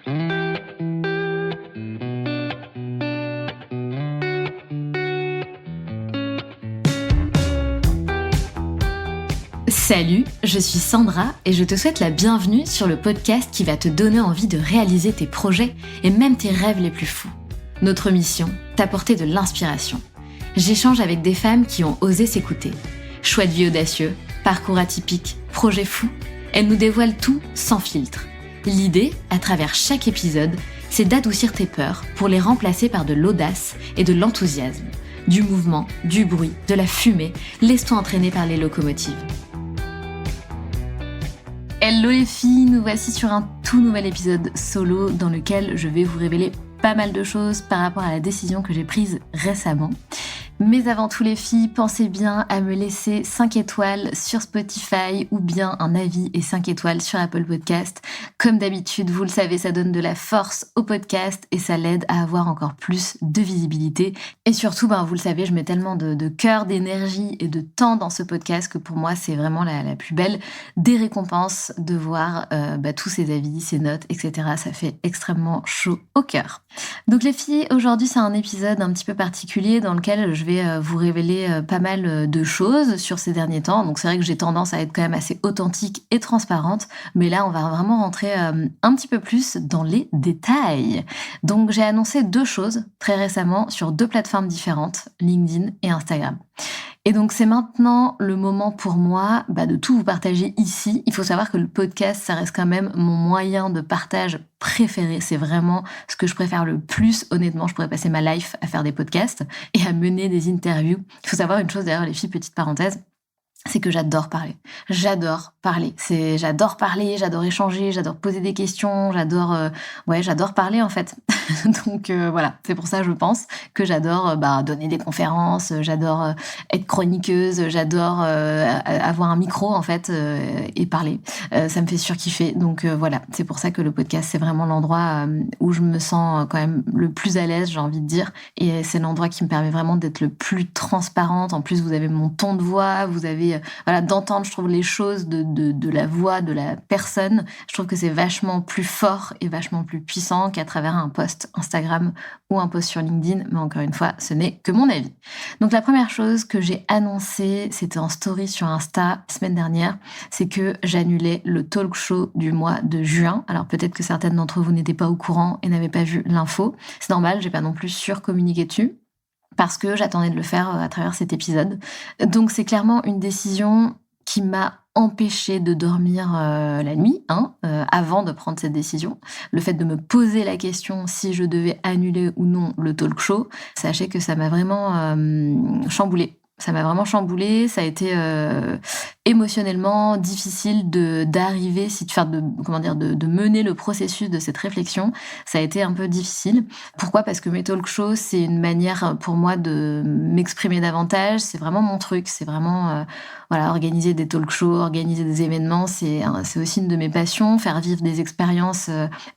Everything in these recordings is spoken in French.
Salut, je suis Sandra et je te souhaite la bienvenue sur le podcast qui va te donner envie de réaliser tes projets et même tes rêves les plus fous. Notre mission, t'apporter de l'inspiration. J'échange avec des femmes qui ont osé s'écouter. Choix de vie audacieux, parcours atypique, projets fous, elles nous dévoilent tout sans filtre. L'idée, à travers chaque épisode, c'est d'adoucir tes peurs pour les remplacer par de l'audace et de l'enthousiasme. Du mouvement, du bruit, de la fumée, laisse-toi entraîner par les locomotives. Hello les filles, nous voici sur un tout nouvel épisode solo dans lequel je vais vous révéler pas mal de choses par rapport à la décision que j'ai prise récemment. Mais avant tout les filles, pensez bien à me laisser 5 étoiles sur Spotify ou bien un avis et 5 étoiles sur Apple Podcast. Comme d'habitude, vous le savez, ça donne de la force au podcast et ça l'aide à avoir encore plus de visibilité. Et surtout, vous le savez, je mets tellement de cœur, d'énergie et de temps dans ce podcast que pour moi, c'est vraiment la plus belle des récompenses de voir tous ces avis, ces notes, etc. Ça fait extrêmement chaud au cœur. Donc les filles, aujourd'hui, c'est un épisode un petit peu particulier dans lequel je vais vous révéler pas mal de choses sur ces derniers temps. Donc c'est vrai que j'ai tendance à être quand même assez authentique et transparente, mais là on va vraiment rentrer un petit peu plus dans les détails. Donc j'ai annoncé 2 choses très récemment sur 2 plateformes différentes, LinkedIn et Instagram. Et donc c'est maintenant le moment pour moi de tout vous partager ici. Il faut savoir que le podcast, ça reste quand même mon moyen de partage préféré. C'est vraiment ce que je préfère le plus. Honnêtement, je pourrais passer ma life à faire des podcasts et à mener des interviews. Il faut savoir une chose d'ailleurs, les filles, petite parenthèse, c'est que j'adore parler. J'adore parler, j'adore échanger, j'adore poser des questions, j'adore parler en fait. Donc voilà, c'est pour ça je pense que j'adore donner des conférences, j'adore être chroniqueuse, j'adore avoir un micro en fait et parler. Ça me fait surkiffer. Donc voilà, c'est pour ça que le podcast c'est vraiment l'endroit où je me sens quand même le plus à l'aise, j'ai envie de dire, et c'est l'endroit qui me permet vraiment d'être le plus transparente. En plus, vous avez mon ton de voix, vous avez d'entendre, je trouve, les choses de la voix de la personne. Je trouve que c'est vachement plus fort et vachement plus puissant qu'à travers un post Instagram ou un post sur LinkedIn. Mais encore une fois, ce n'est que mon avis. Donc la première chose que j'ai annoncée, c'était en story sur Insta la semaine dernière, c'est que j'annulais le talk show du mois de juin. Alors peut-être que certaines d'entre vous n'étaient pas au courant et n'avaient pas vu l'info. C'est normal, j'ai pas non plus surcommuniqué dessus, parce que j'attendais de le faire à travers cet épisode. Donc c'est clairement une décision qui m'a empêchée de dormir la nuit, avant de prendre cette décision. Le fait de me poser la question si je devais annuler ou non le talk show, sachez que ça m'a vraiment chamboulée. Ça m'a vraiment chamboulée, ça a été émotionnellement difficile d'arriver, de mener le processus de cette réflexion. Ça a été un peu difficile. Pourquoi ? Parce que mes talk shows, c'est une manière pour moi de m'exprimer davantage. C'est vraiment mon truc. C'est vraiment organiser des talk shows, organiser des événements. C'est aussi une de mes passions. Faire vivre des expériences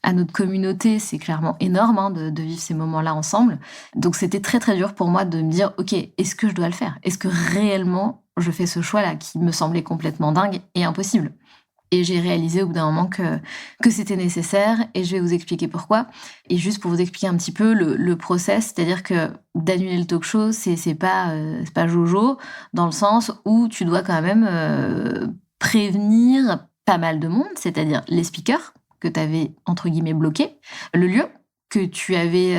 à notre communauté, c'est clairement énorme de vivre ces moments-là ensemble. Donc c'était très très dur pour moi de me dire, ok, est-ce que je dois le faire ? Est-ce que réellement je fais ce choix-là qui me semblait complètement dingue et impossible. Et j'ai réalisé au bout d'un moment que c'était nécessaire et je vais vous expliquer pourquoi. Et juste pour vous expliquer un petit peu le process, c'est-à-dire que d'annuler le talk show, c'est pas jojo, dans le sens où tu dois quand même prévenir pas mal de monde, c'est-à-dire les speakers que tu avais entre guillemets bloqués, le lieu que tu avais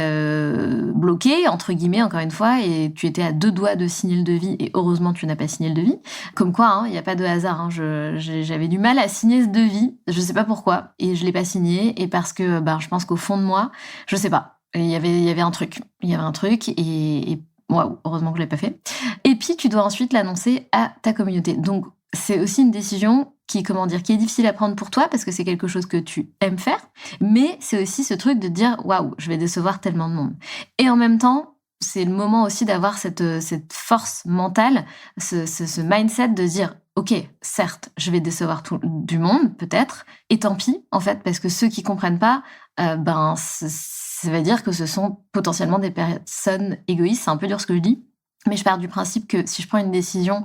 bloqué, entre guillemets, encore une fois, et tu étais à 2 doigts de signer le devis, et heureusement tu n'as pas signé le devis. Comme quoi, il n'y a pas de hasard. J'avais du mal à signer ce devis, je sais pas pourquoi, et je l'ai pas signé, et parce que je pense qu'au fond de moi, je sais pas, il y avait un truc. Il y avait un truc, et waouh, heureusement que je l'ai pas fait. Et puis tu dois ensuite l'annoncer à ta communauté. Donc c'est aussi une décision qui est difficile à prendre pour toi parce que c'est quelque chose que tu aimes faire, mais c'est aussi ce truc de dire waouh, je vais décevoir tellement de monde. Et en même temps, c'est le moment aussi d'avoir cette force mentale, ce mindset de dire ok, certes, je vais décevoir tout du monde peut-être, et tant pis en fait, parce que ceux qui comprennent pas, ça veut dire que ce sont potentiellement des personnes égoïstes. C'est un peu dur ce que je dis, mais je pars du principe que si je prends une décision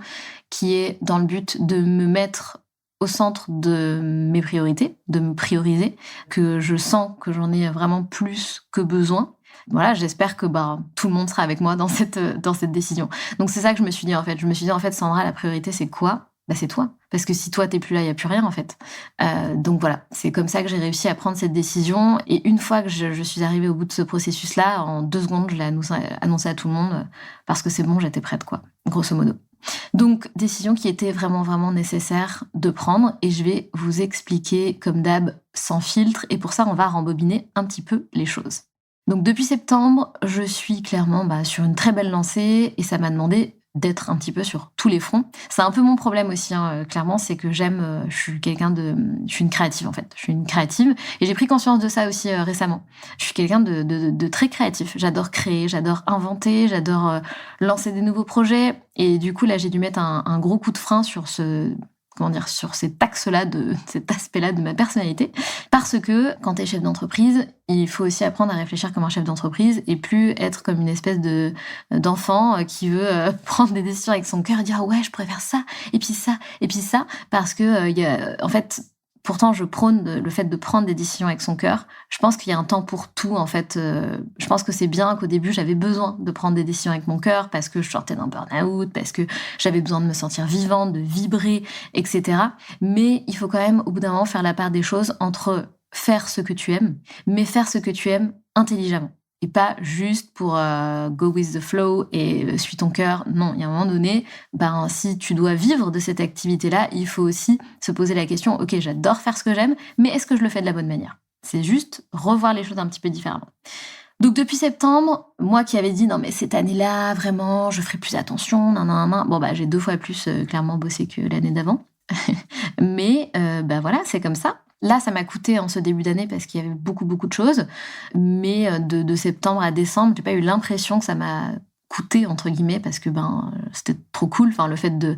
qui est dans le but de me mettre au centre de mes priorités, de me prioriser, que je sens que j'en ai vraiment plus que besoin. Voilà, j'espère que tout le monde sera avec moi dans cette décision. Donc c'est ça que je me suis dit en fait. Je me suis dit en fait, Sandra, la priorité c'est quoi? C'est toi. Parce que si toi t'es plus là, il y a plus rien en fait. Donc voilà, c'est comme ça que j'ai réussi à prendre cette décision. Et une fois que je suis arrivée au bout de ce processus-là, en 2 secondes, je l'ai annoncé à tout le monde parce que c'est bon, j'étais prête quoi, grosso modo. Donc, décision qui était vraiment, vraiment nécessaire de prendre et je vais vous expliquer, comme d'hab, sans filtre. Et pour ça, on va rembobiner un petit peu les choses. Donc, depuis septembre, je suis clairement sur une très belle lancée et ça m'a demandé d'être un petit peu sur tous les fronts. C'est un peu mon problème aussi, clairement, c'est que je suis une créative en fait. Je suis une créative et j'ai pris conscience de ça aussi récemment. Je suis quelqu'un de très créatif. J'adore créer, j'adore inventer, j'adore lancer des nouveaux projets. Et du coup, là, j'ai dû mettre un gros coup de frein sur sur cet axe-là, cet aspect-là de ma personnalité. Parce que quand t'es chef d'entreprise, il faut aussi apprendre à réfléchir comme un chef d'entreprise et plus être comme une espèce d'enfant qui veut prendre des décisions avec son cœur et dire ouais, je pourrais faire ça, et puis ça, et puis ça. Parce que, en fait, pourtant, je prône le fait de prendre des décisions avec son cœur. Je pense qu'il y a un temps pour tout, en fait. Je pense que c'est bien qu'au début, j'avais besoin de prendre des décisions avec mon cœur parce que je sortais d'un burn-out, parce que j'avais besoin de me sentir vivante, de vibrer, etc. Mais il faut quand même, au bout d'un moment, faire la part des choses entre faire ce que tu aimes, mais faire ce que tu aimes intelligemment. Et pas juste pour go with the flow et suis ton cœur. Non, il y a un moment donné, si tu dois vivre de cette activité-là, il faut aussi se poser la question, ok, j'adore faire ce que j'aime, mais est-ce que je le fais de la bonne manière? C'est juste revoir les choses un petit peu différemment. Donc depuis septembre, moi qui avais dit non mais cette année-là, vraiment, je ferai plus attention, j'ai 2 fois plus clairement bossé que l'année d'avant. Mais voilà, c'est comme ça. Là, ça m'a coûté en ce début d'année parce qu'il y avait beaucoup, beaucoup de choses. Mais de septembre à décembre, j'ai pas eu l'impression que ça m'a coûté, entre guillemets, parce que c'était trop cool. Enfin, le fait de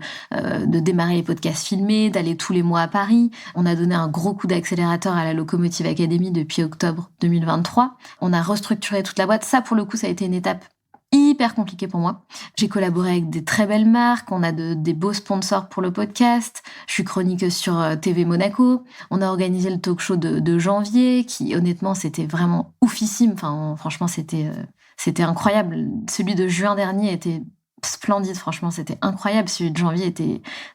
démarrer les podcasts filmés, d'aller tous les mois à Paris. On a donné un gros coup d'accélérateur à la Locomotive Academy depuis octobre 2023. On a restructuré toute la boîte. Ça, pour le coup, ça a été une étape hyper compliqué pour moi. J'ai collaboré avec des très belles marques, on a des beaux sponsors pour le podcast, je suis chroniqueuse sur TV Monaco, on a organisé le talk show de janvier, qui honnêtement c'était vraiment oufissime, franchement c'était incroyable. Celui de juin dernier était splendide, franchement, c'était incroyable. Celui de janvier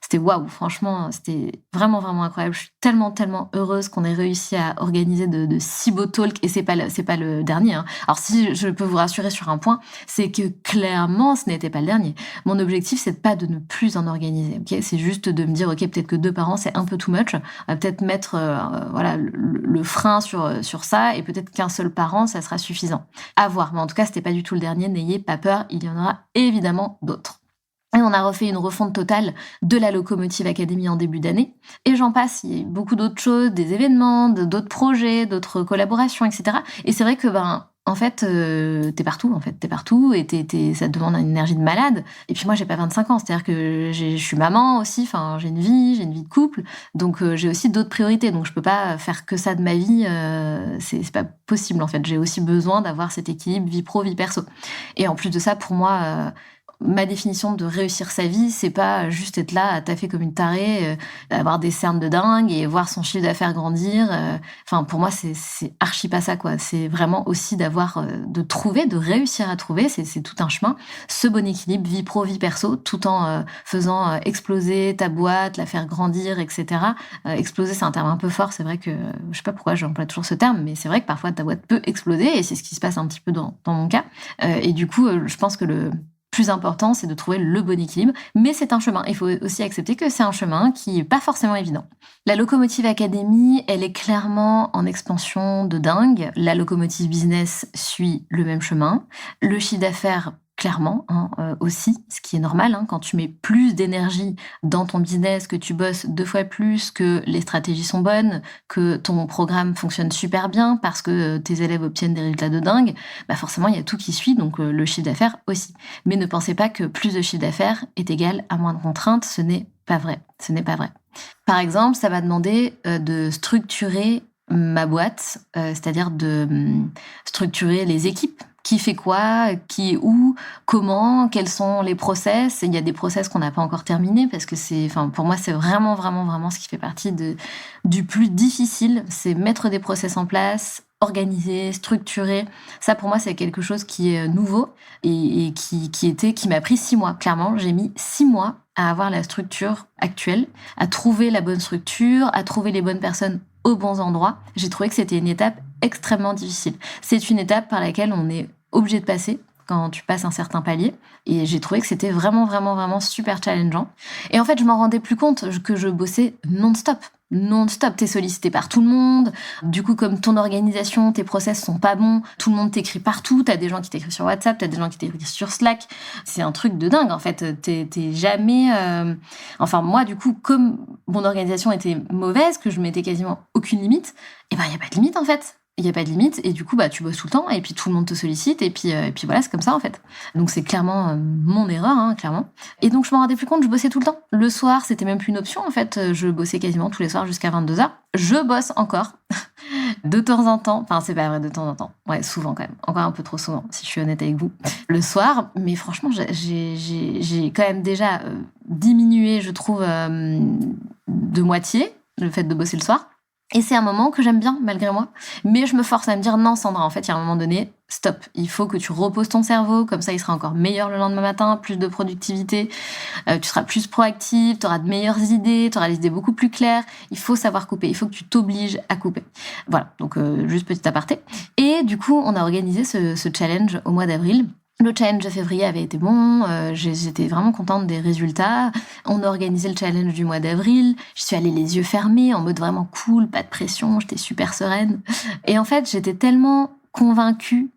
c'était waouh, franchement, c'était vraiment, vraiment incroyable. Je suis tellement, tellement heureuse qu'on ait réussi à organiser de si beaux talks, et c'est pas le dernier, hein. Alors, si je peux vous rassurer sur un point, c'est que clairement, ce n'était pas le dernier. Mon objectif, c'est pas de ne plus en organiser, ok? C'est juste de me dire, ok, peut-être que 2 par an, c'est un peu too much. On va peut-être mettre, le frein sur ça, et peut-être qu'un seul par an, ça sera suffisant. À voir. Mais en tout cas, c'était pas du tout le dernier. N'ayez pas peur. Il y en aura évidemment d'autres. Et on a refait une refonte totale de la Locomotive Academy en début d'année. Et j'en passe, il y a eu beaucoup d'autres choses, des événements, d'autres projets, d'autres collaborations, etc. Et c'est vrai que, en fait, t'es partout, et ça te demande une énergie de malade. Et puis moi, j'ai pas 25 ans, c'est-à-dire que je suis maman aussi, j'ai une vie de couple, donc j'ai aussi d'autres priorités. Donc je peux pas faire que ça de ma vie, c'est pas possible en fait. J'ai aussi besoin d'avoir cet équilibre vie pro, vie perso. Et en plus de ça, pour moi, ma définition de réussir sa vie, c'est pas juste être là à taffer comme une tarée, avoir des cernes de dingue et voir son chiffre d'affaires grandir. Pour moi, c'est archi pas ça, quoi. C'est vraiment aussi de réussir à trouver, c'est tout un chemin, ce bon équilibre vie pro, vie perso, tout en faisant exploser ta boîte, la faire grandir, etc. Exploser, c'est un terme un peu fort, c'est vrai que, je sais pas pourquoi j'emploie toujours ce terme, mais c'est vrai que parfois ta boîte peut exploser et c'est ce qui se passe un petit peu dans mon cas. Et du coup, je pense que le plus important, c'est de trouver le bon équilibre, mais c'est un chemin. Il faut aussi accepter que c'est un chemin qui n'est pas forcément évident. La Locomotive Academy, elle est clairement en expansion de dingue. La Locomotive Business suit le même chemin. Le chiffre d'affaires, clairement, aussi, ce qui est normal, quand tu mets plus d'énergie dans ton business, que tu bosses 2 fois plus, que les stratégies sont bonnes, que ton programme fonctionne super bien parce que tes élèves obtiennent des résultats de dingue, forcément, il y a tout qui suit, donc le chiffre d'affaires aussi. Mais ne pensez pas que plus de chiffre d'affaires est égal à moins de contraintes, ce n'est pas vrai. Ce n'est pas vrai. Par exemple, ça va demander de structurer ma boîte, c'est-à-dire de structurer les équipes qui fait quoi, qui est où, comment, quels sont les process. Et il y a des process qu'on n'a pas encore terminés parce que pour moi, c'est vraiment, vraiment, vraiment ce qui fait partie du plus difficile. C'est mettre des process en place, organiser, structurer. Ça, pour moi, c'est quelque chose qui est nouveau et qui m'a pris 6 mois. Clairement, j'ai mis 6 mois à avoir la structure actuelle, à trouver la bonne structure, à trouver les bonnes personnes aux bons endroits. J'ai trouvé que c'était une étape extrêmement difficile. C'est une étape par laquelle on est obligé de passer quand tu passes un certain palier. Et j'ai trouvé que c'était vraiment, vraiment, vraiment super challengeant. Et en fait, je m'en rendais plus compte que je bossais non-stop. Non-stop, t'es sollicité par tout le monde. Du coup, comme ton organisation, tes process sont pas bons, tout le monde t'écrit partout. T'as des gens qui t'écrivent sur WhatsApp, t'as des gens qui t'écrivent sur Slack. C'est un truc de dingue, en fait. T'es jamais... Enfin, moi, du coup, comme mon organisation était mauvaise, que je mettais quasiment aucune limite, il y a pas de limite, en fait. Il n'y a pas de limite, et du coup, tu bosses tout le temps, et puis tout le monde te sollicite, et puis voilà, c'est comme ça, en fait. Donc c'est clairement mon erreur, hein, clairement. Et donc je m'en rendais plus compte, je bossais tout le temps. Le soir, c'était même plus une option, en fait. Je bossais quasiment tous les soirs jusqu'à 22h. Je bosse encore, de temps en temps. Enfin, c'est pas vrai, de temps en temps. Ouais, souvent quand même. Encore un peu trop souvent, si je suis honnête avec vous. Le soir, mais franchement, j'ai quand même déjà diminué, je trouve, de moitié, le fait de bosser le soir. Et c'est un moment que j'aime bien, malgré moi. Mais je me force à me dire, non, Sandra, en fait, il y a un moment donné, stop. Il faut que tu reposes ton cerveau, comme ça, il sera encore meilleur le lendemain matin, plus de productivité, tu seras plus proactive, tu auras de meilleures idées, tu auras les idées beaucoup plus claires. Il faut savoir couper, il faut que tu t'obliges à couper. Voilà, donc juste petit aparté. Et du coup, on a organisé ce challenge au mois d'avril. Le challenge de février avait été bon, j'étais vraiment contente des résultats. On a organisé le challenge du mois d'avril. Je suis allée les yeux fermés, en mode vraiment cool, pas de pression, j'étais super sereine. Et en fait, j'étais tellement convaincue,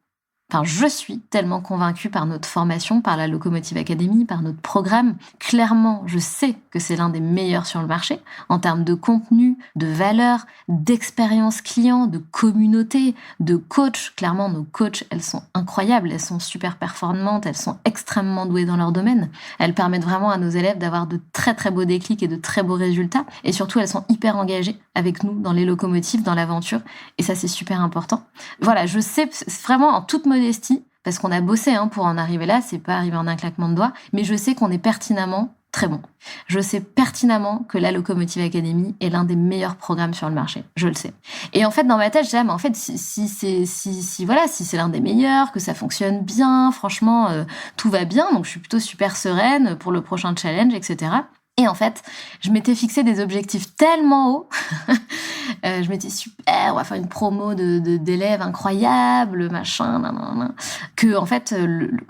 je suis tellement convaincue par notre formation, par la Locomotive Academy, par notre programme. Clairement, je sais que c'est l'un des meilleurs sur le marché en termes de contenu, de valeur, d'expérience client, de communauté, de coach. Clairement, nos coachs, elles sont incroyables, elles sont super performantes, elles sont extrêmement douées dans leur domaine. Elles permettent vraiment à nos élèves d'avoir de très très beaux déclics et de très beaux résultats. Et surtout, elles sont hyper engagées avec nous dans les locomotives, dans l'aventure. Et ça, c'est super important. Voilà, je sais vraiment en toute modestie, parce qu'on a bossé pour en arriver là, c'est pas arrivé en un claquement de doigts, mais je sais qu'on est pertinemment très bon. Je sais pertinemment que la Locomotive Academy est l'un des meilleurs programmes sur le marché. Je le sais. Et en fait, dans ma tête, je disais, mais en fait, si c'est l'un des meilleurs, que ça fonctionne bien, franchement, tout va bien, donc je suis plutôt super sereine pour le prochain challenge, etc. Et en fait, je m'étais fixé des objectifs tellement hauts. Je m'étais super, on va faire une promo d'élèves incroyables, machin, que en fait,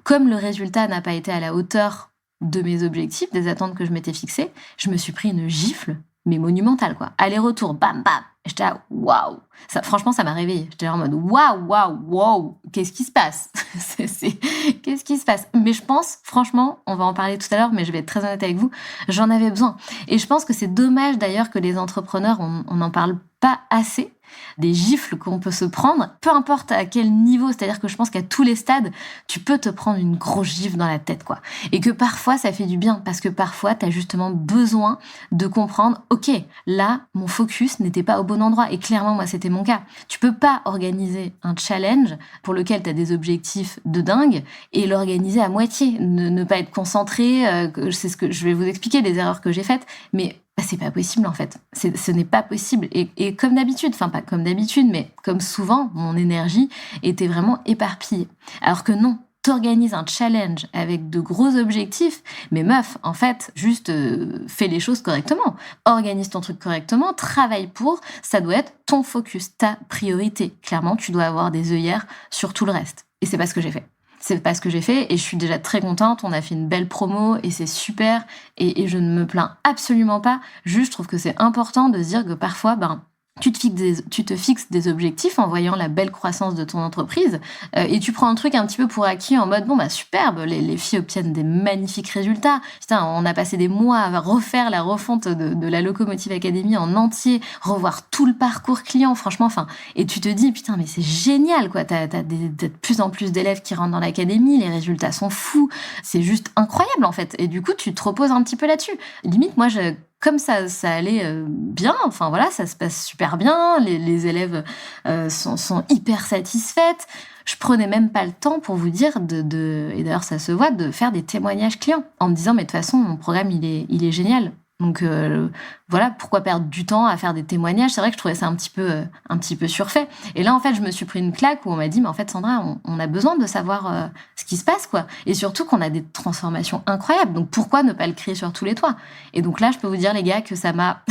comme le résultat n'a pas été à la hauteur de mes objectifs, des attentes que je m'étais fixées, je me suis pris une gifle, mais monumentale, quoi. Aller-retour, bam, bam. J'étais là, waouh. Franchement, ça m'a réveillée. J'étais là en mode, waouh. Qu'est-ce qui se passe? Qu'est-ce qui se passe? Mais je pense, franchement, on va en parler tout à l'heure, mais je vais être très honnête avec vous, j'en avais besoin. Et je pense que c'est dommage d'ailleurs que les entrepreneurs, on n'en parle pas assez. Des gifles qu'on peut se prendre, peu importe à quel niveau, c'est-à-dire que je pense qu'à tous les stades, tu peux te prendre une grosse gifle dans la tête, quoi. Et que parfois, ça fait du bien, parce que parfois, t'as justement besoin de comprendre, ok, là, mon focus n'était pas au bon endroit. Et clairement, moi, c'était mon cas. Tu peux pas organiser un challenge pour lequel t'as des objectifs de dingue et l'organiser à moitié. Ne pas être concentré, c'est ce que je vais vous expliquer, des erreurs que j'ai faites, mais c'est pas possible en fait. Ce n'est pas possible. Et comme d'habitude, enfin pas comme d'habitude, mais comme souvent, mon énergie était vraiment éparpillée. Alors que non, t'organises un challenge avec de gros objectifs, mais meuf, en fait, juste fais les choses correctement. Organise ton truc correctement, travaille pour, ça doit être ton focus, ta priorité. Clairement, tu dois avoir des œillères sur tout le reste. Et c'est pas ce que j'ai fait. C'est pas ce que j'ai fait et je suis déjà très contente. On a fait une belle promo et c'est super et je ne me plains absolument pas. Juste, je trouve que c'est important de se dire que parfois, tu te fixes des objectifs en voyant la belle croissance de ton entreprise et tu prends un truc un petit peu pour acquis en mode superbe, les filles obtiennent des magnifiques résultats. Putain, on a passé des mois à refaire la refonte de la Locomotive Academy en entier, revoir tout le parcours client, franchement, et tu te dis, putain, mais c'est génial, quoi. T'as de plus en plus d'élèves qui rentrent dans l'académie, les résultats sont fous, c'est juste incroyable, en fait. Et du coup, tu te reposes un petit peu là-dessus. Limite, moi, comme ça allait bien, enfin voilà, ça se passe super bien, les élèves sont hyper satisfaites. Je prenais même pas le temps pour vous dire et d'ailleurs ça se voit, de faire des témoignages clients en me disant mais de toute façon mon programme il est génial. Donc voilà, pourquoi perdre du temps à faire des témoignages? C'est vrai que je trouvais ça un petit peu surfait. Et là en fait je me suis pris une claque où on m'a dit mais en fait Sandra, on a besoin de savoir ce qui se passe quoi. Et surtout qu'on a des transformations incroyables. Donc pourquoi ne pas le crier sur tous les toits? Et donc là je peux vous dire les gars que ça m'a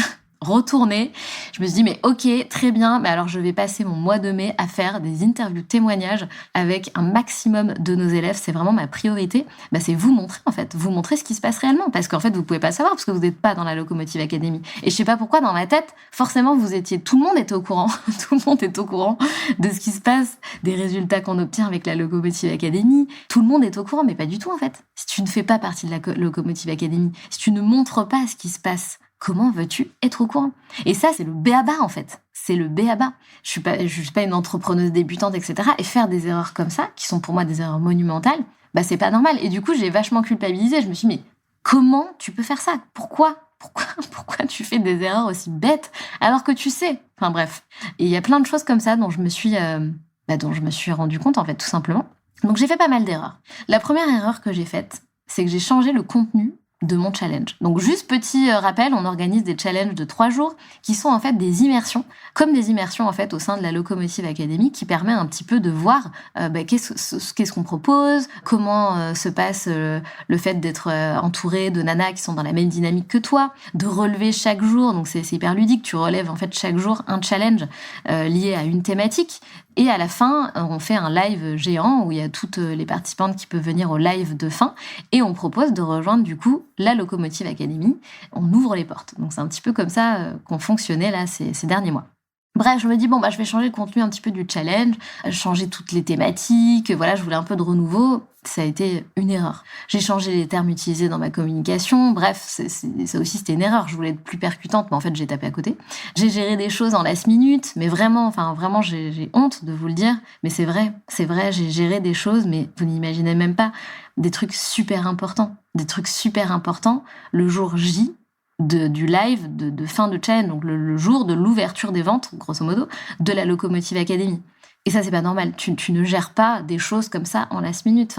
retournée. Je me suis dit, mais ok, très bien, mais alors je vais passer mon mois de mai à faire des interviews témoignages avec un maximum de nos élèves. C'est vraiment ma priorité. C'est vous montrer, en fait, vous montrer ce qui se passe réellement. Parce qu'en fait, vous pouvez pas savoir parce que vous n'êtes pas dans la Locomotive Academy. Et je sais pas pourquoi, dans ma tête, forcément, tout le monde était au courant. Tout le monde est au courant de ce qui se passe, des résultats qu'on obtient avec la Locomotive Academy. Tout le monde est au courant, mais pas du tout, en fait. Si tu ne fais pas partie de la Locomotive Academy, si tu ne montres pas ce qui se passe, comment veux-tu être au courant? Et ça, c'est le b.a.-ba, en fait. C'est le b.a.-ba. Je suis pas une entrepreneuse débutante, etc. Et faire des erreurs comme ça, qui sont pour moi des erreurs monumentales, c'est pas normal. Et du coup, j'ai vachement culpabilisé. Je me suis dit, mais comment tu peux faire ça? Pourquoi tu fais des erreurs aussi bêtes alors que tu sais? Enfin bref. Et il y a plein de choses comme ça dont je me suis rendu compte, en fait, tout simplement. Donc j'ai fait pas mal d'erreurs. La première erreur que j'ai faite, c'est que j'ai changé le contenu de mon challenge. Donc juste petit rappel, on organise des challenges de 3 jours qui sont en fait des immersions, comme des immersions en fait au sein de la Locomotive Academy, qui permet un petit peu de voir qu'est-ce qu'on propose, comment se passe le fait d'être entouré de nanas qui sont dans la même dynamique que toi, de relever chaque jour, donc c'est hyper ludique, tu relèves en fait chaque jour un challenge lié à une thématique. Et à la fin, on fait un live géant où il y a toutes les participantes qui peuvent venir au live de fin et on propose de rejoindre du coup la Locomotive Academy. On ouvre les portes. Donc c'est un petit peu comme ça qu'on fonctionnait là ces derniers mois. Bref, je me dis, je vais changer le contenu un petit peu du challenge, changer toutes les thématiques, voilà, je voulais un peu de renouveau. Ça a été une erreur. J'ai changé les termes utilisés dans ma communication. Bref, ça aussi, c'était une erreur. Je voulais être plus percutante, mais en fait, j'ai tapé à côté. J'ai géré des choses en last minute, mais vraiment, j'ai honte de vous le dire. Mais c'est vrai, j'ai géré des choses, mais vous n'imaginez même pas, des trucs super importants. Le jour J, du live de fin de challenge, donc le jour de l'ouverture des ventes, grosso modo, de la Locomotive Academy. Et ça, c'est pas normal. Tu ne gères pas des choses comme ça en last minute.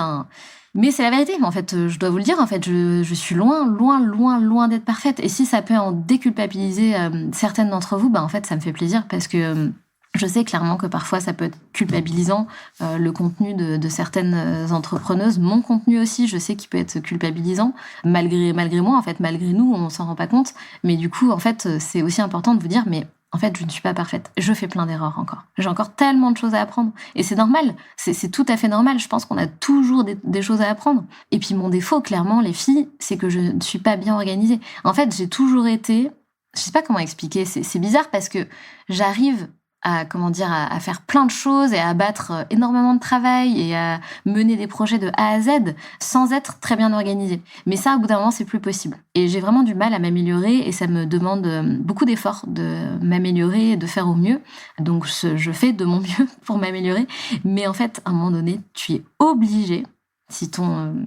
Mais c'est la vérité. En fait, je dois vous le dire. En fait, je suis loin d'être parfaite. Et si ça peut en déculpabiliser certaines d'entre vous, en fait, ça me fait plaisir parce que je sais clairement que parfois ça peut être culpabilisant, le contenu de certaines entrepreneuses. Mon contenu aussi, je sais qu'il peut être culpabilisant, malgré moi, en fait, malgré nous, on s'en rend pas compte. Mais du coup, en fait, c'est aussi important de vous dire, mais en fait, je ne suis pas parfaite. Je fais plein d'erreurs encore. J'ai encore tellement de choses à apprendre. Et c'est normal. C'est tout à fait normal. Je pense qu'on a toujours des choses à apprendre. Et puis mon défaut, clairement, les filles, c'est que je ne suis pas bien organisée. En fait, j'ai toujours été... Je sais pas comment expliquer. C'est bizarre parce que j'arrive à faire plein de choses et à abattre énormément de travail et à mener des projets de A à Z sans être très bien organisée. Mais ça, au bout d'un moment, c'est plus possible. Et j'ai vraiment du mal à m'améliorer et ça me demande beaucoup d'efforts de m'améliorer et de faire au mieux. Donc, je fais de mon mieux pour m'améliorer. Mais en fait, à un moment donné, tu es obligé, si ton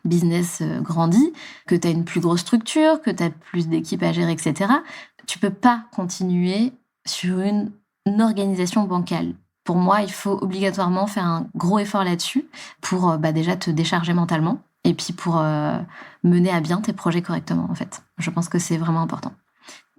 business grandit, que tu as une plus grosse structure, que tu as plus d'équipes à gérer, etc., tu peux pas continuer sur une organisation bancale. Pour moi, il faut obligatoirement faire un gros effort là-dessus pour déjà te décharger mentalement et puis pour mener à bien tes projets correctement, en fait. Je pense que c'est vraiment important.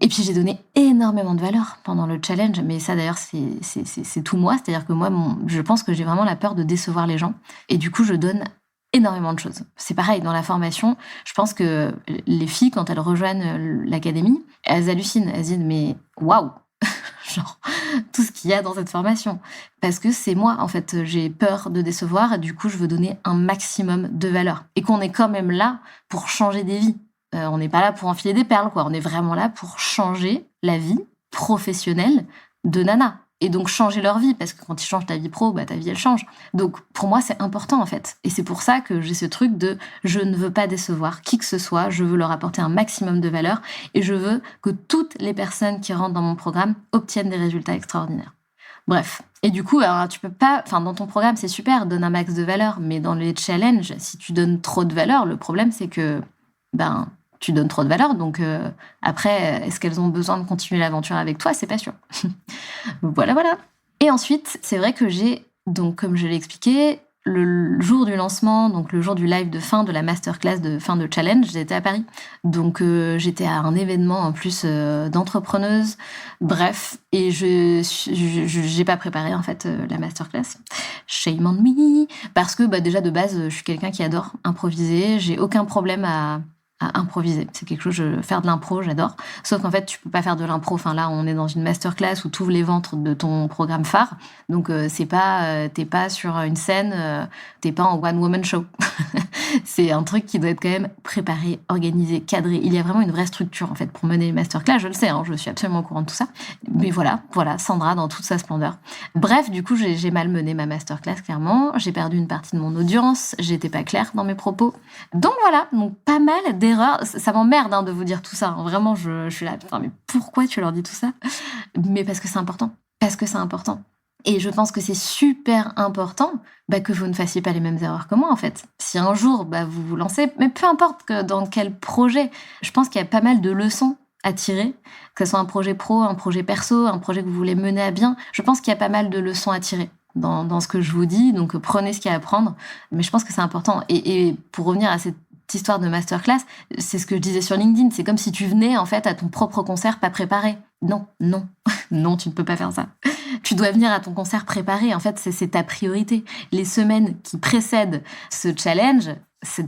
Et puis, j'ai donné énormément de valeur pendant le challenge, mais ça, d'ailleurs, c'est tout moi. C'est-à-dire que moi, je pense que j'ai vraiment la peur de décevoir les gens. Et du coup, je donne énormément de choses. C'est pareil, dans la formation, je pense que les filles, quand elles rejoignent l'académie, elles hallucinent. Elles disent, mais waouh! Genre, tout ce qu'il y a dans cette formation. Parce que c'est moi, en fait, j'ai peur de décevoir et du coup, je veux donner un maximum de valeur. Et qu'on est quand même là pour changer des vies. On n'est pas là pour enfiler des perles, quoi. On est vraiment là pour changer la vie professionnelle de Nana. Et donc changer leur vie, parce que quand tu changes ta vie pro, ta vie, elle change. Donc pour moi, c'est important, en fait. Et c'est pour ça que j'ai ce truc de je ne veux pas décevoir qui que ce soit, je veux leur apporter un maximum de valeur et je veux que toutes les personnes qui rentrent dans mon programme obtiennent des résultats extraordinaires. Bref. Et du coup, alors, tu peux pas... dans ton programme, c'est super, donne un max de valeur, mais dans les challenges, si tu donnes trop de valeur, le problème, c'est que, tu donnes trop de valeur. Donc après, est-ce qu'elles ont besoin de continuer l'aventure avec toi? C'est pas sûr. Voilà. Et ensuite, c'est vrai que j'ai, donc comme je l'ai expliqué, le jour du lancement, donc le jour du live de fin de la masterclass de fin de challenge, j'étais à Paris. Donc j'étais à un événement en plus d'entrepreneuse. Bref, et j'ai pas préparé en fait la masterclass. Shame on me, parce que déjà de base, je suis quelqu'un qui adore improviser. J'ai aucun problème à improviser. C'est quelque chose, faire de l'impro, j'adore. Sauf qu'en fait, tu peux pas faire de l'impro. Enfin là, on est dans une masterclass où tu ouvres les ventres de ton programme phare. Donc c'est pas, t'es pas sur une scène, t'es pas en one woman show. C'est un truc qui doit être quand même préparé, organisé, cadré. Il y a vraiment une vraie structure en fait pour mener les masterclass. Je le sais, je suis absolument au courant de tout ça. Mais voilà, Sandra dans toute sa splendeur. Bref, du coup, j'ai mal mené ma masterclass clairement. J'ai perdu une partie de mon audience. J'étais pas claire dans mes propos. Donc voilà, pas mal d'erreurs. Ça m'emmerde de vous dire tout ça. Vraiment, je suis là, putain, mais pourquoi tu leur dis tout ça? Mais parce que c'est important. Et je pense que c'est super important que vous ne fassiez pas les mêmes erreurs que moi, en fait. Si un jour, vous vous lancez, mais peu importe dans quel projet, je pense qu'il y a pas mal de leçons à tirer, que ce soit un projet pro, un projet perso, un projet que vous voulez mener à bien. Je pense qu'il y a pas mal de leçons à tirer dans ce que je vous dis, donc prenez ce qu'il y a à prendre. Mais je pense que c'est important. Et pour revenir à cette histoire de masterclass, c'est ce que je disais sur LinkedIn, c'est comme si tu venais en fait à ton propre concert pas préparé. Non, non, tu ne peux pas faire ça. Tu dois venir à ton concert préparé, en fait, c'est ta priorité. Les semaines qui précèdent ce challenge, ça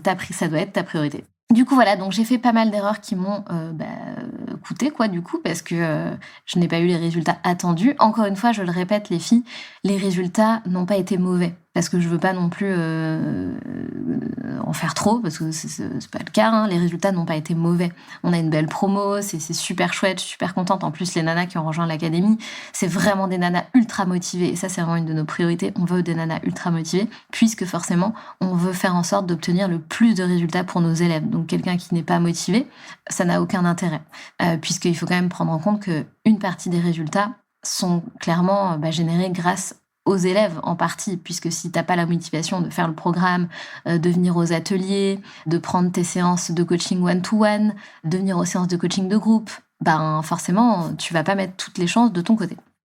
doit être ta priorité. Du coup, voilà, donc j'ai fait pas mal d'erreurs qui m'ont coûté, du coup, parce que je n'ai pas eu les résultats attendus. Encore une fois, je le répète, les filles, les résultats n'ont pas été mauvais. Parce que je veux pas non plus en faire trop, parce que c'est pas le cas. Les résultats n'ont pas été mauvais. On a une belle promo, c'est super chouette, je suis super contente. En plus, les nanas qui ont rejoint l'académie, c'est vraiment des nanas ultra motivées. Et ça, c'est vraiment une de nos priorités. On veut des nanas ultra motivées, puisque forcément, on veut faire en sorte d'obtenir le plus de résultats pour nos élèves. Donc, quelqu'un qui n'est pas motivé, ça n'a aucun intérêt. Puisqu'il faut quand même prendre en compte qu'une partie des résultats sont clairement générés grâce aux élèves en partie, puisque si t'as pas la motivation de faire le programme, de venir aux ateliers, de prendre tes séances de coaching one-to-one, de venir aux séances de coaching de groupe, forcément, tu vas pas mettre toutes les chances de ton côté.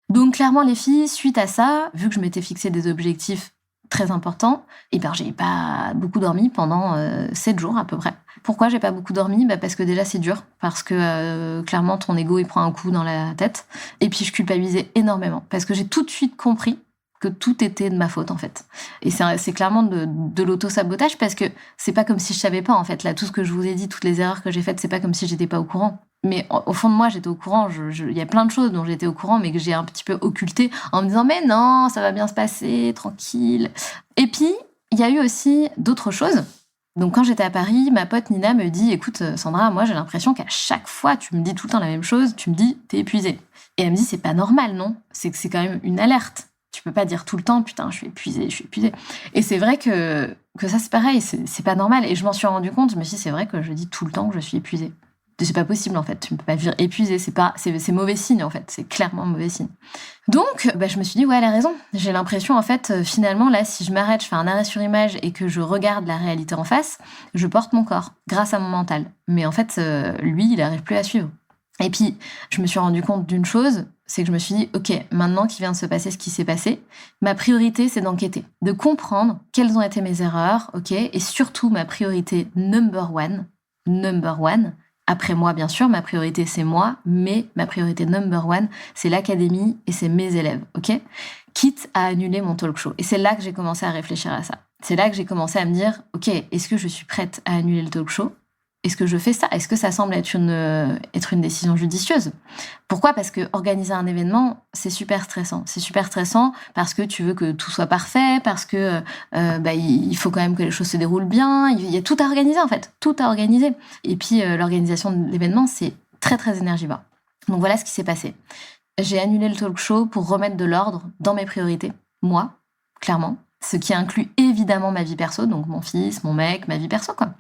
Donc clairement les filles, suite à ça, vu que je m'étais fixé des objectifs très importants, j'ai pas beaucoup dormi pendant 7 jours à peu près. Pourquoi j'ai pas beaucoup dormi? Parce que déjà c'est dur, parce que clairement ton ego il prend un coup dans la tête, et puis je culpabilisais énormément, parce que j'ai tout de suite compris que tout était de ma faute en fait. Et c'est clairement de l'auto-sabotage, parce que c'est pas comme si je savais pas en fait. Là, tout ce que je vous ai dit, toutes les erreurs que j'ai faites, c'est pas comme si j'étais pas au courant. Mais au fond de moi, j'étais au courant. Il y a plein de choses dont j'étais au courant, mais que j'ai un petit peu occultées en me disant mais non, ça va bien se passer, tranquille. Et puis, il y a eu aussi d'autres choses. Donc quand j'étais à Paris, ma pote Nina me dit écoute Sandra, moi j'ai l'impression qu'à chaque fois tu me dis tout le temps la même chose, tu me dis t'es épuisée. Et elle me dit c'est pas normal, non? C'est quand même une alerte. Tu peux pas dire tout le temps, putain, je suis épuisée. Et c'est vrai que ça, c'est pareil, c'est pas normal. Et je m'en suis rendu compte, je me suis dit, c'est vrai que je dis tout le temps que je suis épuisée. C'est pas possible, en fait. Tu ne peux pas dire épuisée, c'est mauvais signe, en fait. C'est clairement mauvais signe. Donc, je me suis dit, ouais, elle a raison. J'ai l'impression, en fait, finalement, là, si je m'arrête, je fais un arrêt sur image et que je regarde la réalité en face, je porte mon corps grâce à mon mental. Mais en fait, lui, il n'arrive plus à suivre. Et puis, je me suis rendu compte d'une chose, c'est que je me suis dit, ok, maintenant qu'il vient de se passer ce qui s'est passé, ma priorité, c'est d'enquêter, de comprendre quelles ont été mes erreurs, ok, et surtout ma priorité number one, après moi, bien sûr, ma priorité, c'est moi, mais ma priorité number one, c'est l'académie et c'est mes élèves, ok? Quitte à annuler mon talk show. Et c'est là que j'ai commencé à réfléchir à ça. C'est là que j'ai commencé à me dire, ok, est-ce que je suis prête à annuler le talk show? Est-ce que je fais ça? Est-ce que ça semble être une décision judicieuse? Pourquoi? Parce que organiser un événement, c'est super stressant. C'est super stressant parce que tu veux que tout soit parfait, parce que il faut quand même que les choses se déroulent bien. Il y a tout à organiser en fait, tout à organiser. Et puis l'organisation de l'événement, c'est très très énergivore. Donc voilà ce qui s'est passé. J'ai annulé le talk show pour remettre de l'ordre dans mes priorités. Moi, clairement. Ce qui inclut évidemment ma vie perso, donc mon fils, mon mec, ma vie perso, quoi.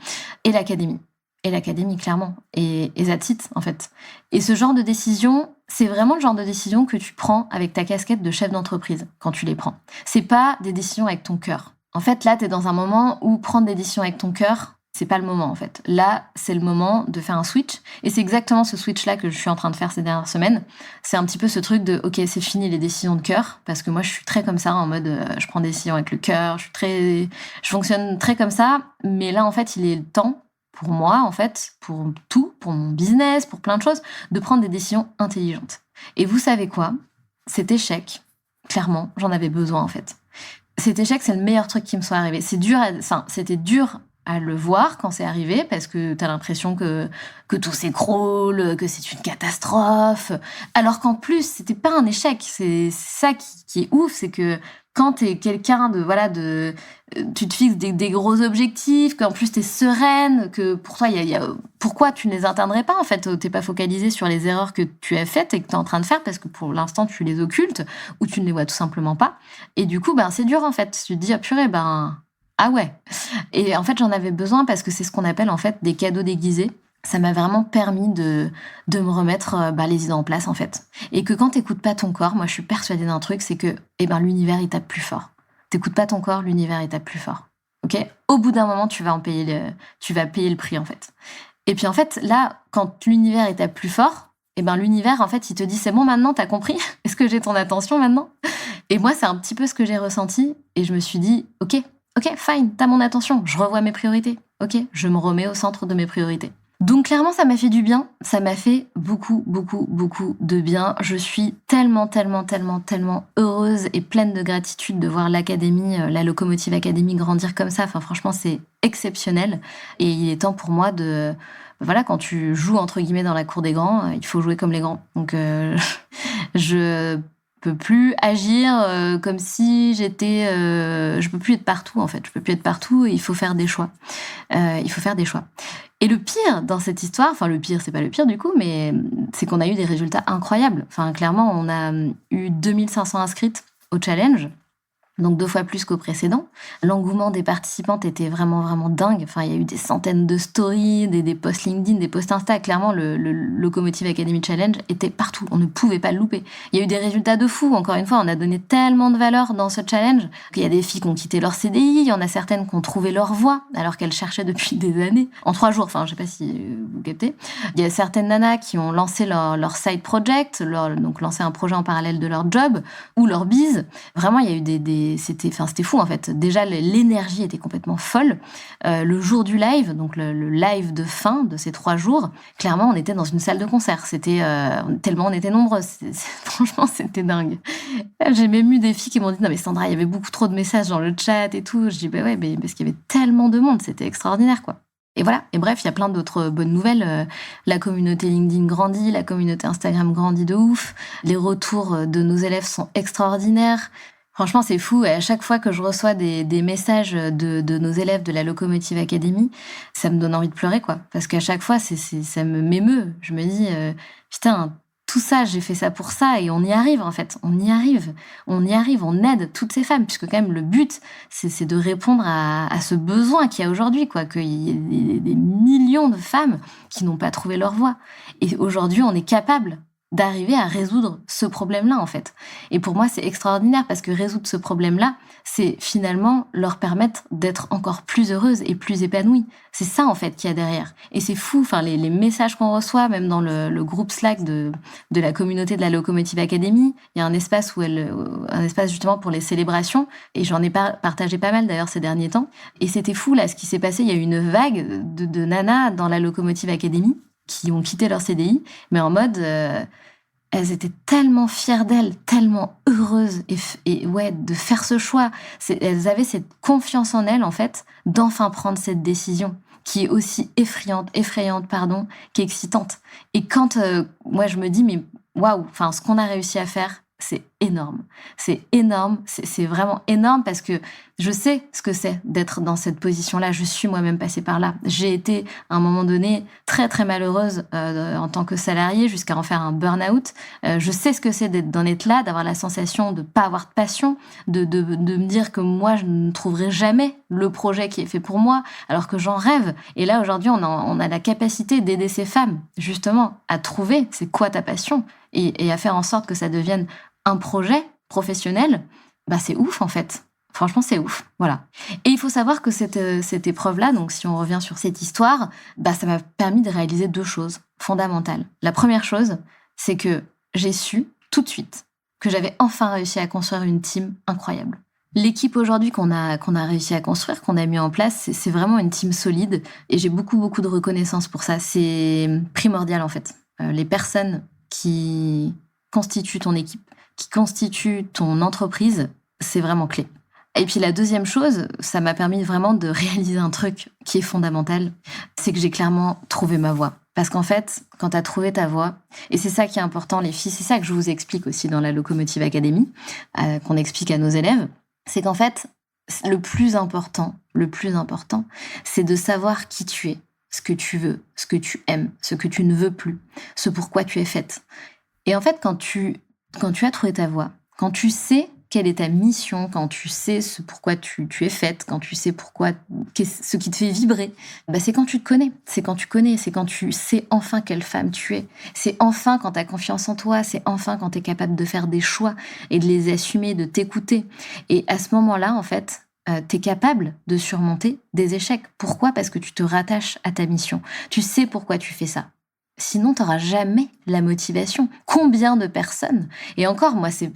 Et l'académie. Et l'académie, clairement. Et that's it, en fait. Et ce genre de décision, c'est vraiment le genre de décision que tu prends avec ta casquette de chef d'entreprise, quand tu les prends. C'est pas des décisions avec ton cœur. En fait, là, t'es dans un moment où prendre des décisions avec ton cœur, c'est pas le moment en fait. Là, c'est le moment de faire un switch. Et c'est exactement ce switch-là que je suis en train de faire ces dernières semaines. C'est un petit peu ce truc de, ok, c'est fini les décisions de cœur, parce que moi, je suis très comme ça, en mode, je prends des décisions avec le cœur, je fonctionne très comme ça. Mais là, en fait, il est le temps pour moi, en fait, pour tout, pour mon business, pour plein de choses, de prendre des décisions intelligentes. Et vous savez quoi? Cet échec, clairement, j'en avais besoin en fait. Cet échec, c'est le meilleur truc qui me soit arrivé. C'était dur à le voir quand c'est arrivé, parce que t'as l'impression que tout s'écroule, que c'est une catastrophe. Alors qu'en plus, c'était pas un échec. C'est ça qui est ouf, c'est que quand t'es quelqu'un tu te fixes des gros objectifs, qu'en plus t'es sereine, que pour toi, pourquoi tu ne les atteindrais pas, en fait? T'es pas focalisé sur les erreurs que tu as faites et que t'es en train de faire, parce que pour l'instant, tu les occultes, ou tu ne les vois tout simplement pas. Et du coup, c'est dur, en fait. Tu te dis, ah purée, ah ouais. Et en fait, j'en avais besoin parce que c'est ce qu'on appelle, en fait, des cadeaux déguisés. Ça m'a vraiment permis de me remettre les idées en place, en fait. Et que quand t'écoutes pas ton corps, moi, je suis persuadée d'un truc, c'est que l'univers, il tape plus fort. T'écoutes pas ton corps, l'univers, il tape plus fort. Ok ? Au bout d'un moment, tu vas payer le prix, en fait. Et puis, en fait, là, quand l'univers, il tape plus fort, l'univers, en fait, il te dit, c'est bon, maintenant, t'as compris ? Est-ce que j'ai ton attention, maintenant ? Et moi, c'est un petit peu ce que j'ai ressenti. Et je me suis dit, ok, fine, t'as mon attention, je revois mes priorités. Ok, je me remets au centre de mes priorités. Donc clairement, ça m'a fait du bien. Ça m'a fait beaucoup, beaucoup, beaucoup de bien. Je suis tellement, tellement, tellement, tellement heureuse et pleine de gratitude de voir l'académie, la Locomotive Academy grandir comme ça. Enfin, franchement, c'est exceptionnel. Et il est temps pour moi quand tu joues entre guillemets dans la cour des grands, il faut jouer comme les grands. Donc je peux plus agir comme si j'étais... je peux plus être partout, en fait. Je peux plus être partout et il faut faire des choix. Et le pire dans cette histoire, enfin le pire, c'est pas le pire du coup, mais c'est qu'on a eu des résultats incroyables. Enfin, clairement, on a eu 2500 inscrites au challenge. Donc 2 fois plus qu'au précédent. L'engouement des participantes était vraiment, vraiment dingue. Enfin, il y a eu des centaines de stories, des posts LinkedIn, des posts Insta. Clairement, le Locomotive Academy Challenge était partout. On ne pouvait pas le louper. Il y a eu des résultats de fou. Encore une fois, on a donné tellement de valeur dans ce challenge qu'il y a des filles qui ont quitté leur CDI. Il y en a certaines qui ont trouvé leur voie alors qu'elles cherchaient depuis des années. En 3 jours, enfin, je sais pas si vous captez. Il y a certaines nanas qui ont lancé leur side project, donc lancé un projet en parallèle de leur job ou leur bise. Vraiment, il y a eu c'était fou en fait. Déjà, l'énergie était complètement folle. Le jour du live, donc le live de fin de ces 3 jours, clairement, on était dans une salle de concert. C'était tellement on était nombreux. Franchement, c'était dingue. J'ai même eu des filles qui m'ont dit « Non mais Sandra, il y avait beaucoup trop de messages dans le chat et tout. » Je dis « Ouais, mais parce qu'il y avait tellement de monde. C'était extraordinaire, quoi. » Et voilà. Et bref, il y a plein d'autres bonnes nouvelles. La communauté LinkedIn grandit, la communauté Instagram grandit de ouf. Les retours de nos élèves sont extraordinaires. Franchement, c'est fou. Et à chaque fois que je reçois des messages de nos élèves de la Locomotive Academy, ça me donne envie de pleurer, quoi. Parce qu'à chaque fois, ça m'émeut. Je me dis, putain, tout ça, j'ai fait ça pour ça, et on y arrive, en fait. On y arrive, on aide toutes ces femmes, puisque quand même, le but, c'est de répondre à ce besoin qu'il y a aujourd'hui, quoi. Qu'il y ait des millions de femmes qui n'ont pas trouvé leur voie. Et aujourd'hui, on est capable d'arriver à résoudre ce problème-là, en fait. Et pour moi, c'est extraordinaire, parce que résoudre ce problème-là, c'est finalement leur permettre d'être encore plus heureuses et plus épanouies. C'est ça, en fait, qu'il y a derrière. Et c'est fou, enfin, les messages qu'on reçoit, même dans le groupe Slack de la communauté de la Locomotive Academy, il y a un espace justement pour les célébrations, et j'en ai partagé pas mal, d'ailleurs, ces derniers temps. Et c'était fou, là, ce qui s'est passé. Il y a eu une vague de nanas dans la Locomotive Academy qui ont quitté leur CDI, mais en mode... elles étaient tellement fières d'elles, tellement heureuses et de faire ce choix. Elles avaient cette confiance en elles, en fait, d'enfin prendre cette décision qui est aussi effrayante, qu'excitante. Et quand moi je me dis, mais waouh, enfin, ce qu'on a réussi à faire, c'est énorme. C'est énorme, c'est vraiment énorme, parce que je sais ce que c'est d'être dans cette position-là. Je suis moi-même passée par là. J'ai été, à un moment donné, très, très malheureuse en tant que salariée, jusqu'à en faire un burn-out. Je sais ce que c'est d'en être là, d'avoir la sensation de ne pas avoir de passion, de me dire que moi, je ne trouverai jamais le projet qui est fait pour moi, alors que j'en rêve. Et là, aujourd'hui, on a la capacité d'aider ces femmes, justement, à trouver c'est quoi ta passion, et à faire en sorte que ça devienne un projet professionnel. C'est ouf, en fait. Franchement, c'est ouf, voilà. Et il faut savoir que cette épreuve-là, donc si on revient sur cette histoire, ça m'a permis de réaliser 2 choses fondamentales. La première chose, c'est que j'ai su tout de suite que j'avais enfin réussi à construire une team incroyable. L'équipe aujourd'hui qu'on a réussi à construire, qu'on a mis en place, c'est vraiment une team solide et j'ai beaucoup, beaucoup de reconnaissance pour ça. C'est primordial en fait. Les personnes qui constituent ton équipe, qui constituent ton entreprise, c'est vraiment clé. Et puis la deuxième chose, ça m'a permis vraiment de réaliser un truc qui est fondamental, c'est que j'ai clairement trouvé ma voie. Parce qu'en fait, quand tu as trouvé ta voie, et c'est ça qui est important les filles, c'est ça que je vous explique aussi dans la Locomotive Academy, qu'on explique à nos élèves, c'est qu'en fait, le plus important, c'est de savoir qui tu es, ce que tu veux, ce que tu aimes, ce que tu ne veux plus, ce pourquoi tu es faite. Et en fait, quand tu as trouvé ta voie, quand tu sais quelle est ta mission, quand tu sais ce pourquoi tu es faite, quand tu sais ce qui te fait vibrer, c'est quand tu te connais. C'est quand tu sais enfin quelle femme tu es. C'est enfin quand tu as confiance en toi, c'est enfin quand tu es capable de faire des choix et de les assumer, de t'écouter. Et à ce moment-là, en fait, tu es capable de surmonter des échecs. Pourquoi ? Parce que tu te rattaches à ta mission. Tu sais pourquoi tu fais ça. Sinon, tu n'auras jamais la motivation. Combien de personnes ? Et encore, moi, c'est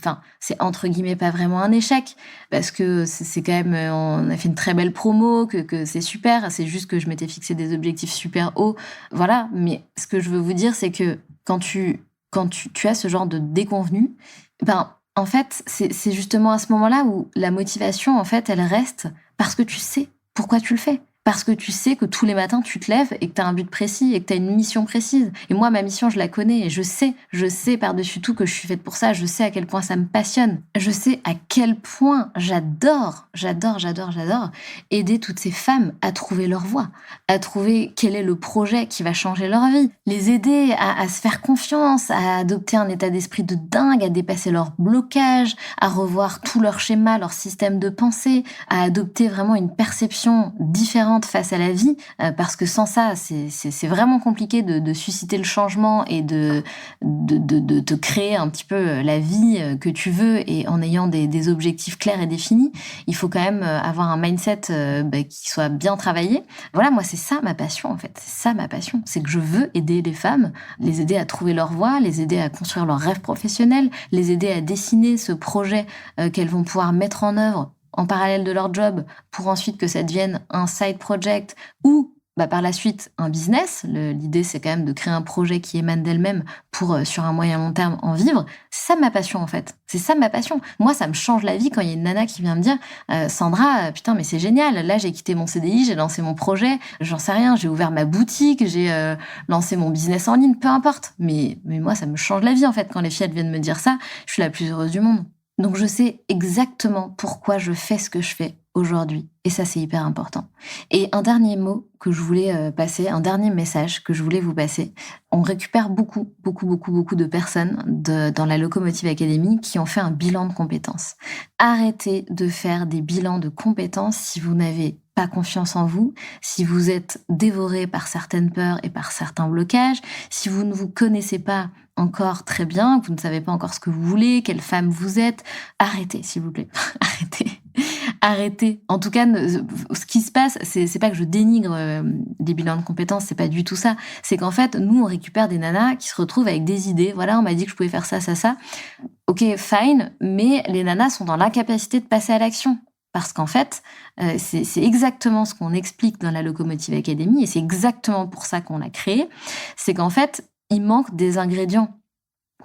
entre guillemets pas vraiment un échec, parce que c'est quand même, on a fait une très belle promo, que c'est super, c'est juste que je m'étais fixé des objectifs super hauts, voilà. Mais ce que je veux vous dire, c'est que quand tu as ce genre de déconvenu, en fait, c'est justement à ce moment-là où la motivation, en fait, elle reste parce que tu sais pourquoi tu le fais. Parce que tu sais que tous les matins, tu te lèves et que tu as un but précis et que tu as une mission précise. Et moi, ma mission, je la connais et je sais par-dessus tout que je suis faite pour ça. Je sais à quel point ça me passionne. Je sais à quel point j'adore aider toutes ces femmes à trouver leur voie, à trouver quel est le projet qui va changer leur vie, les aider à se faire confiance, à adopter un état d'esprit de dingue, à dépasser leurs blocages, à revoir tout leur schéma, leur système de pensée, à adopter vraiment une perception différente face à la vie, parce que sans ça, c'est vraiment compliqué de susciter le changement et de te créer un petit peu la vie que tu veux et en ayant des objectifs clairs et définis. Il faut quand même avoir un mindset qui soit bien travaillé. Voilà, moi, c'est ça ma passion, en fait. C'est ça ma passion. C'est que je veux aider les femmes, les aider à trouver leur voie, les aider à construire leur rêve professionnel, les aider à dessiner ce projet qu'elles vont pouvoir mettre en œuvre en parallèle de leur job, pour ensuite que ça devienne un side project ou par la suite un business. L'idée, c'est quand même de créer un projet qui émane d'elle-même pour, sur un moyen long terme, en vivre. C'est ça ma passion, en fait. C'est ça ma passion. Moi, ça me change la vie quand il y a une nana qui vient me dire « Sandra, putain, mais c'est génial. Là, j'ai quitté mon CDI, j'ai lancé mon projet. J'en sais rien, j'ai ouvert ma boutique, j'ai lancé mon business en ligne, peu importe. Mais moi, ça me change la vie, en fait. Quand les filles elles viennent me dire ça, je suis la plus heureuse du monde. » Donc, je sais exactement pourquoi je fais ce que je fais aujourd'hui. Et ça, c'est hyper important. Et un dernier mot que je voulais passer, un dernier message que je voulais vous passer. On récupère beaucoup de personnes dans la Locomotive Academy qui ont fait un bilan de compétences. Arrêtez de faire des bilans de compétences si vous n'avez pas confiance en vous, si vous êtes dévoré par certaines peurs et par certains blocages, si vous ne vous connaissez pas encore très bien, que vous ne savez pas encore ce que vous voulez, quelle femme vous êtes, arrêtez, s'il vous plaît. Arrêtez. En tout cas, ce qui se passe, c'est pas que je dénigre des bilans de compétences, c'est pas du tout ça. C'est qu'en fait, nous, on récupère des nanas qui se retrouvent avec des idées. Voilà, on m'a dit que je pouvais faire ça. Ok, fine, mais les nanas sont dans l'incapacité de passer à l'action. Parce qu'en fait, c'est exactement ce qu'on explique dans la Locomotive Academy et c'est exactement pour ça qu'on l'a créé. C'est qu'en fait, il manque des ingrédients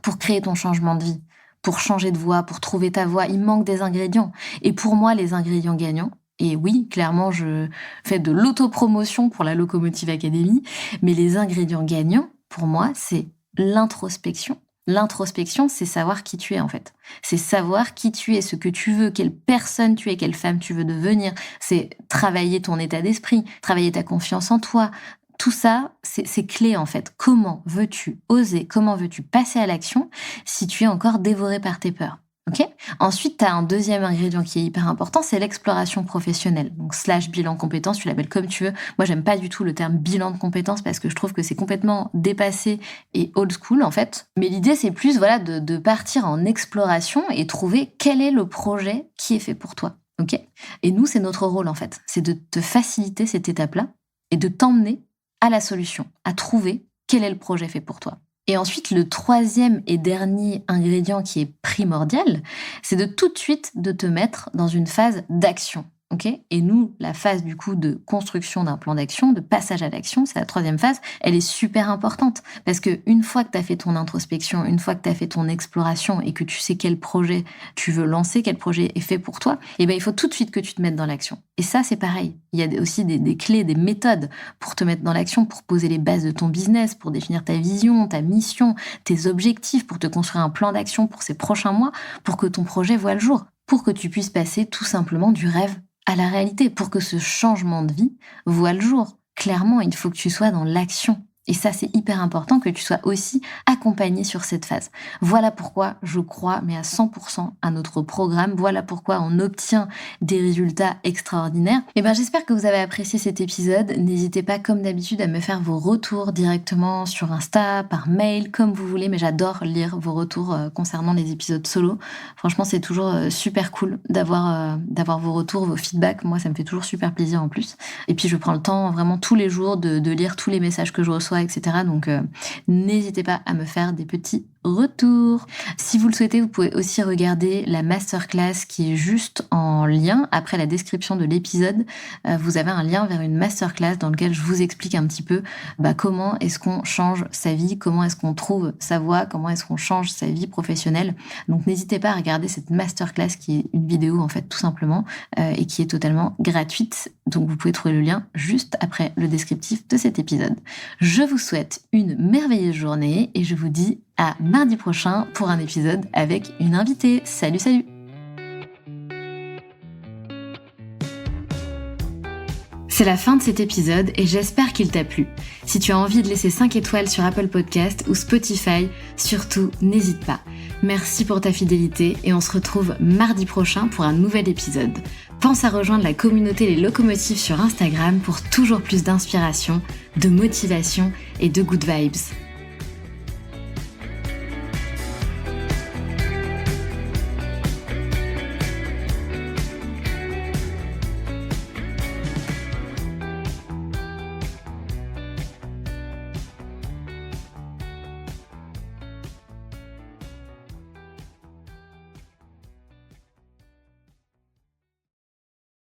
pour créer ton changement de vie, pour changer de voie, pour trouver ta voie. Il manque des ingrédients. Et pour moi, les ingrédients gagnants, et oui, clairement, je fais de l'autopromotion pour la Locomotive Academy, mais les ingrédients gagnants, pour moi, c'est l'introspection. L'introspection, c'est savoir qui tu es, en fait. C'est savoir qui tu es, ce que tu veux, quelle personne tu es, quelle femme tu veux devenir. C'est travailler ton état d'esprit, travailler ta confiance en toi. Tout ça, c'est clé, en fait. Comment veux-tu oser, comment veux-tu passer à l'action si tu es encore dévoré par tes peurs ? Ok ? Ensuite, tu as un deuxième ingrédient qui est hyper important, c'est l'exploration professionnelle. Donc, / bilan compétences, tu l'appelles comme tu veux. Moi, j'aime pas du tout le terme bilan de compétences parce que je trouve que c'est complètement dépassé et old school, en fait. Mais l'idée, c'est plus, voilà, de partir en exploration et trouver quel est le projet qui est fait pour toi. ok ? Et nous, c'est notre rôle en fait, c'est de te faciliter cette étape-là et de t'emmener à la solution, à trouver quel est le projet fait pour toi. Et ensuite, le troisième et dernier ingrédient qui est primordial, c'est de tout de suite de te mettre dans une phase d'action. Okay, et nous, la phase du coup de construction d'un plan d'action, de passage à l'action, c'est la troisième phase, elle est super importante parce que une fois que tu as fait ton introspection, une fois que tu as fait ton exploration et que tu sais quel projet tu veux lancer, quel projet est fait pour toi, eh ben il faut tout de suite que tu te mettes dans l'action. Et ça, c'est pareil. Il y a aussi des clés, des méthodes pour te mettre dans l'action, pour poser les bases de ton business, pour définir ta vision, ta mission, tes objectifs, pour te construire un plan d'action pour ces prochains mois, pour que ton projet voie le jour, pour que tu puisses passer tout simplement du rêve à la réalité, pour que ce changement de vie voie le jour. Clairement, il faut que tu sois dans l'action. Et ça, c'est hyper important que tu sois aussi accompagné sur cette phase. Voilà pourquoi je crois, mais à 100% à notre programme. Voilà pourquoi on obtient des résultats extraordinaires. Et ben, j'espère que vous avez apprécié cet épisode. N'hésitez pas, comme d'habitude, à me faire vos retours directement sur Insta, par mail, comme vous voulez. Mais j'adore lire vos retours concernant les épisodes solo. Franchement, c'est toujours super cool d'avoir vos retours, vos feedbacks. Moi, ça me fait toujours super plaisir en plus. Et puis, je prends le temps vraiment tous les jours de lire tous les messages que je reçois, etc. Donc, n'hésitez pas à me faire des petits retours. Si vous le souhaitez, vous pouvez aussi regarder la masterclass qui est juste en lien après la description de l'épisode. Vous avez un lien vers une masterclass dans lequel je vous explique un petit peu comment est-ce qu'on change sa vie, comment est-ce qu'on trouve sa voie, comment est-ce qu'on change sa vie professionnelle. Donc, n'hésitez pas à regarder cette masterclass qui est une vidéo en fait tout simplement et qui est totalement gratuite. Donc, vous pouvez trouver le lien juste après le descriptif de cet épisode. Je vous souhaite une merveilleuse journée et je vous dis à mardi prochain pour un épisode avec une invitée. Salut, salut! C'est la fin de cet épisode et j'espère qu'il t'a plu. Si tu as envie de laisser 5 étoiles sur Apple Podcast ou Spotify, surtout n'hésite pas. Merci pour ta fidélité et on se retrouve mardi prochain pour un nouvel épisode. Pense à rejoindre la communauté Les Locomotives sur Instagram pour toujours plus d'inspiration, de motivation et de good vibes.